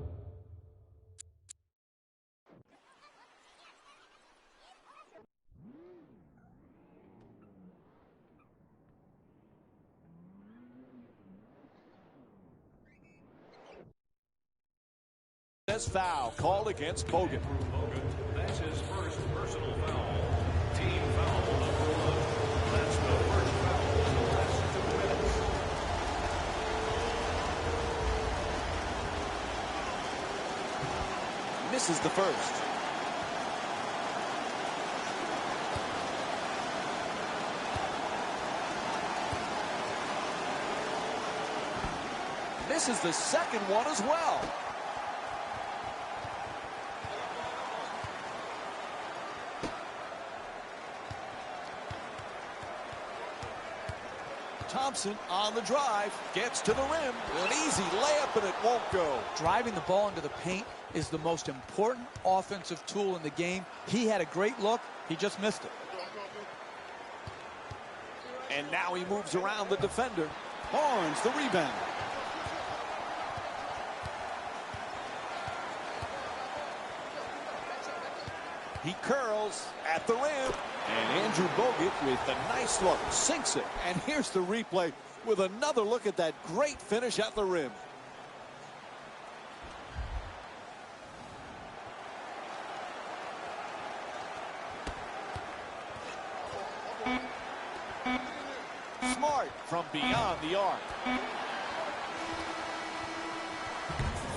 foul called against Bogut. That's his first personal foul. Team foul number 1. That's the first foul in the last 2 minutes. Misses the first. Misses the second one as well. Thompson on the drive, gets to the rim. An easy layup, and it won't go. Driving the ball into the paint is the most important offensive tool in the game. He had a great look. He just missed it. And now he moves around the defender. Barnes, the rebound. He curls at the rim. And Andrew Bogut with a nice look, sinks it. And here's the replay with another look at that great finish at the rim. Smart from beyond the arc.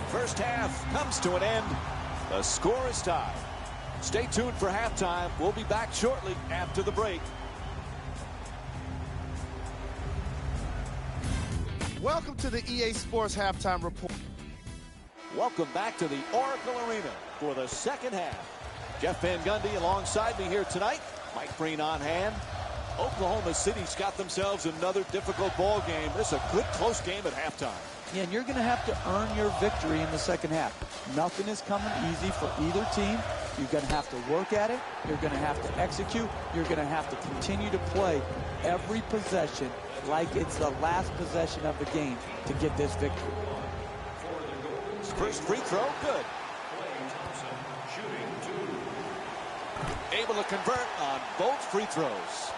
First half comes to an end. The score is tied. Stay tuned for halftime. We'll be back shortly after the break. Welcome to the EA Sports Halftime Report. Welcome back to the Oracle Arena for the second half. Jeff Van Gundy alongside me here tonight. Mike Breen on hand. Oklahoma City's got themselves another difficult ball game. This is a good close game at halftime. Yeah, and you're going to have to earn your victory in the second half. Nothing is coming easy for either team. You're going to have to work at it. You're going to have to execute. You're going to have to continue to play every possession like it's the last possession of the game to get this victory. First free throw, good. Able to convert on both free throws.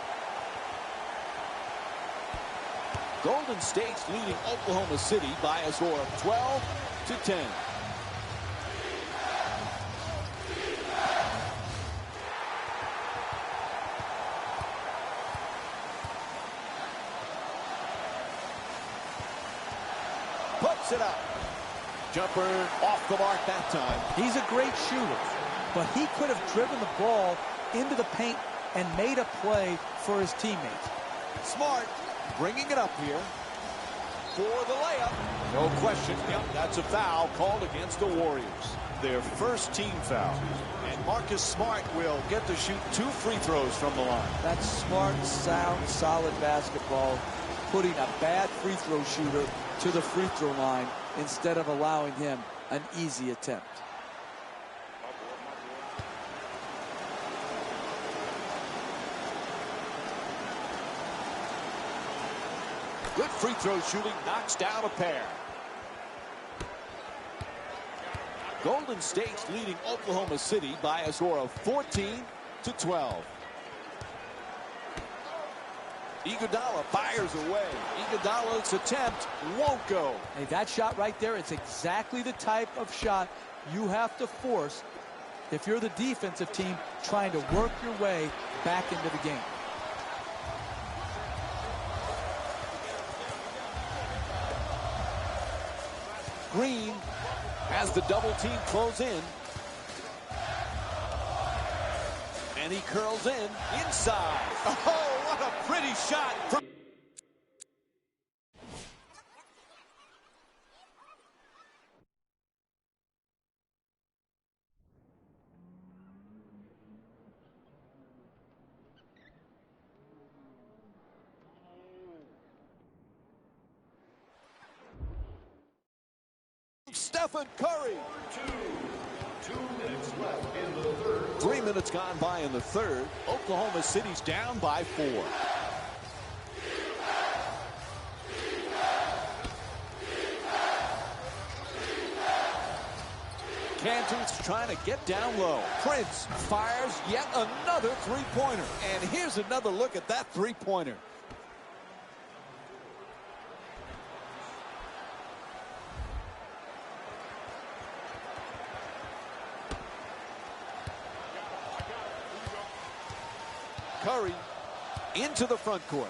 Golden State's leading Oklahoma City by a score of 12-10. Puts it up. Jumper off the mark that time. He's a great shooter, but he could have driven the ball into the paint and made a play for his teammates. Smart bringing it up here for the layup. No question. Yep, that's a foul called against the Warriors. Their first team foul. And Marcus Smart will get to shoot 2 free throws from the line. That's smart, sound, solid basketball, putting a bad free throw shooter to the free throw line instead of allowing him an easy attempt. Good free throw shooting, knocks down a pair. Golden State's leading Oklahoma City by a score of 14-12. Iguodala fires away. Iguodala's attempt won't go. Hey, that shot right there, it's exactly the type of shot you have to force if you're the defensive team trying to work your way back into the game. Green has the double team close in. And he curls in inside. Oh, what a pretty shot. Stephen Curry. 2 minutes left in the third. 3 minutes gone by in the third. Oklahoma City's down by 4. Cantor's trying to get down low. Prince fires yet another three-pointer. And here's another look at that three-pointer. Curry into the front court.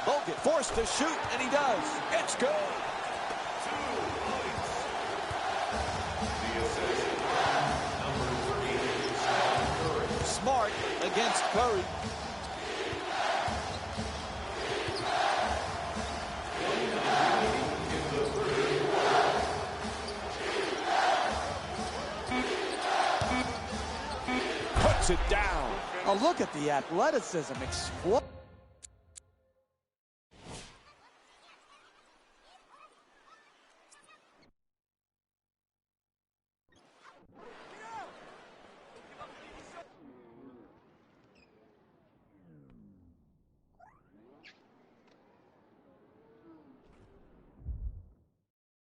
Bogut forced to shoot, and he does. It's good. 2 points. The assist. Number 3, Stephen Curry. Smart against Curry. Puts it down. Oh, look at the athleticism. Explode.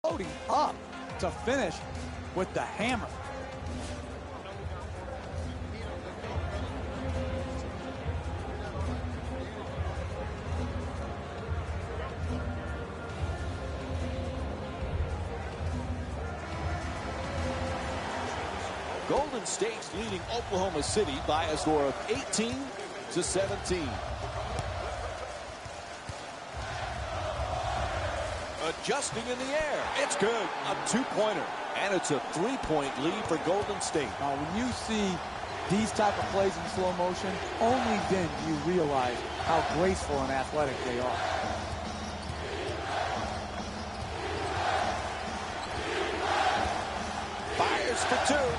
Loading up to finish with the hammer. Golden State's leading Oklahoma City by a score of 18-17. Adjusting in the air. It's good. A two-pointer. And it's a three-point lead for Golden State. Now, when you see these type of plays in slow motion, only then do you realize how graceful and athletic they are. Fires for two.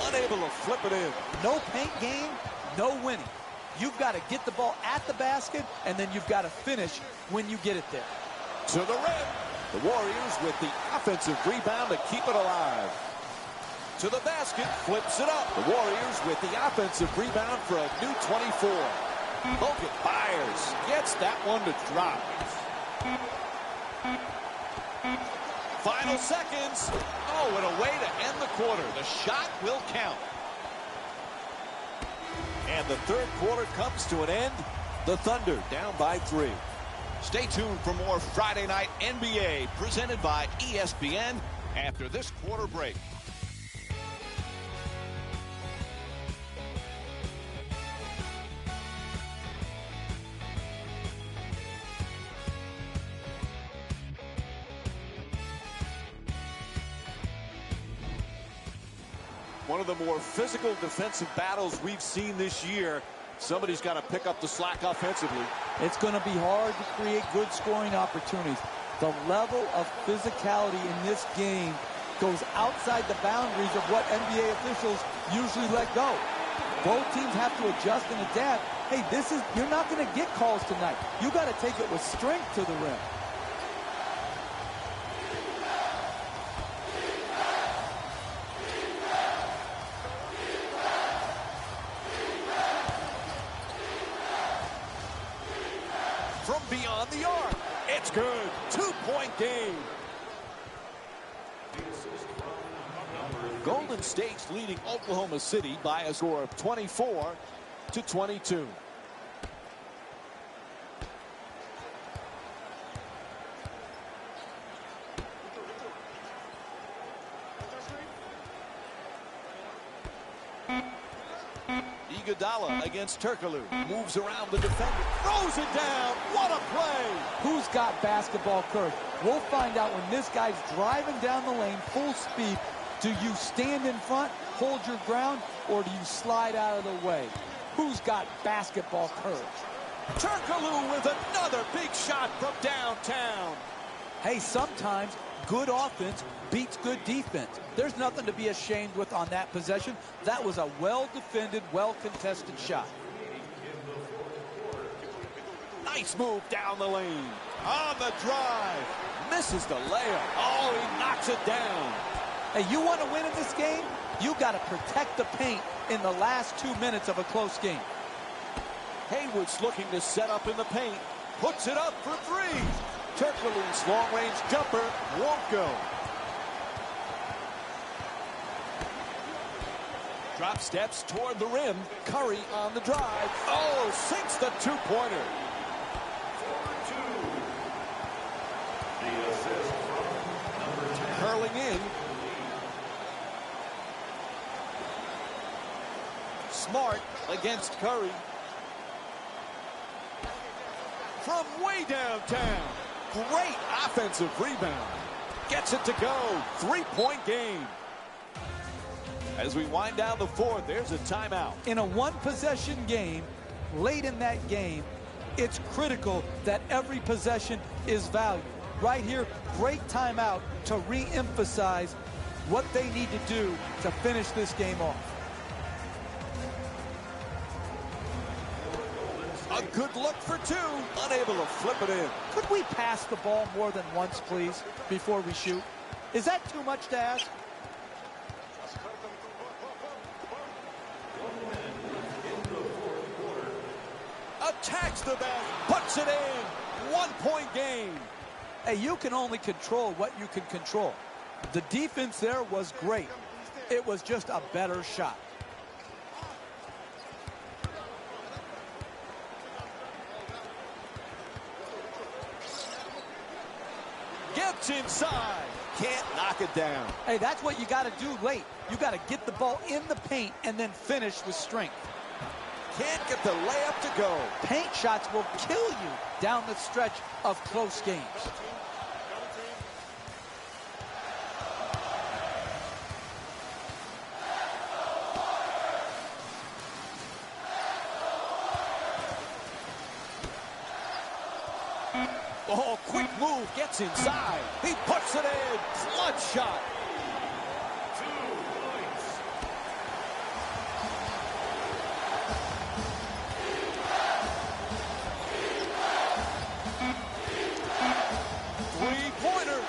Unable to flip it in. No paint game, no winning. You've got to get the ball at the basket, and then you've got to finish when you get it there. To the rim. The Warriors with the offensive rebound to keep it alive. To the basket, flips it up. The Warriors with the offensive rebound for a new 24. Bogut fires. Gets that one to drop. Final seconds. Oh, and a way to end the quarter. The shot will count. And the third quarter comes to an end. The Thunder down by 3. Stay tuned for more Friday Night NBA presented by ESPN after this quarter break. One of the more physical defensive battles we've seen this year. Somebody's got to pick up the slack offensively. It's going to be hard to create good scoring opportunities. The level of physicality in this game goes outside the boundaries of what NBA officials usually let go. Both teams have to adjust and adapt. Hey, you're not going to get calls tonight. You got to take it with strength to the rim. From beyond the arc, it's good. 2-point game. Golden State's leading Oklahoma City by a score of 24-22. Iguodala against Turkoglu. Moves around the defender. Throws it down. What a play. Who's got basketball courage? We'll find out when this guy's driving down the lane full speed. Do you stand in front, hold your ground, or do you slide out of the way? Who's got basketball courage? Turkoglu with another big shot from downtown. Hey, sometimes good offense beats good defense. There's nothing to be ashamed with on that possession. That was a well-defended, well-contested shot. Nice move down the lane. On the drive. Misses the layup. Oh, he knocks it down. Hey, you want to win in this game? You got to protect the paint in the last 2 minutes of a close game. Haywood's looking to set up in the paint. Puts it up for three. Turkoglu's long-range jumper won't go. Drop steps toward the rim. Curry on the drive. Oh, sinks the two-pointer. The assist from number 10. Curling in. Smart against Curry. From way downtown. Great offensive rebound. Gets it to go. 3-point game. As we wind down the fourth, there's a timeout. In a one-possession game, late in that game, it's critical that every possession is valued. Right here, great timeout to re-emphasize what they need to do to finish this game off. A good look for two. Unable to flip it in. Could we pass the ball more than once, please, before we shoot? Is that too much to ask? Attacks the basket. Puts it in. 1-point game. Hey, you can only control what you can control. The defense there was great. It was just a better shot. Gets inside. Can't knock it down. Hey, that's what you got to do late. You got to get the ball in the paint and then finish with strength. Can't get the layup to go. Paint shots will kill you down the stretch of close games. Oh, quick move, gets inside. He puts it in. Clutch shot. 2 points. Three-pointer.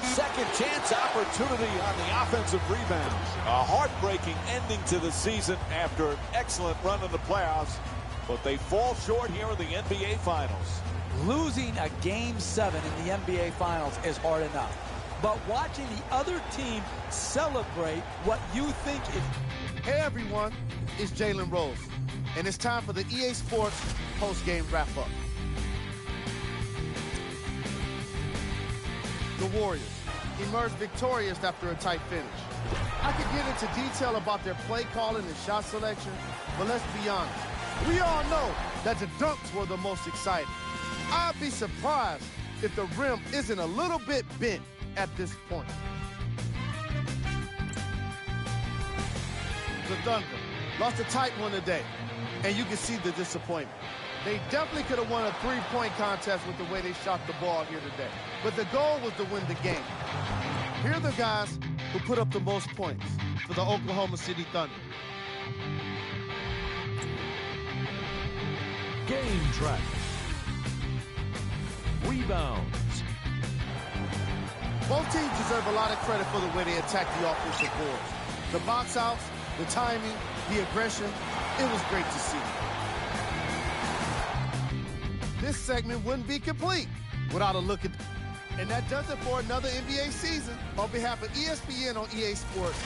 Second chance opportunity on the offensive rebound. A heartbreaking ending to the season after an excellent run in the playoffs, but they fall short here in the NBA Finals. Losing a Game 7 in the NBA Finals is hard enough. But watching the other team celebrate what you think is... Hey everyone, it's Jalen Rose, and it's time for the EA Sports post-game wrap-up. The Warriors emerged victorious after a tight finish. I could get into detail about their play calling and shot selection, but let's be honest. We all know that the dunks were the most exciting. I'd be surprised if the rim isn't a little bit bent at this point. the Thunder. Lost a tight one today, and you can see the disappointment. They definitely could have won a three-point contest with the way they shot the ball here today. But the goal was to win the game. Here are the guys who put up the most points for the Oklahoma City Thunder. Game track. Rebounds. Both teams deserve a lot of credit for the way they attacked the offensive boards. The box outs, the timing, the aggression, it was great to see. This segment wouldn't be complete without a look at... And that does it for another NBA season. On behalf of ESPN on EA Sports,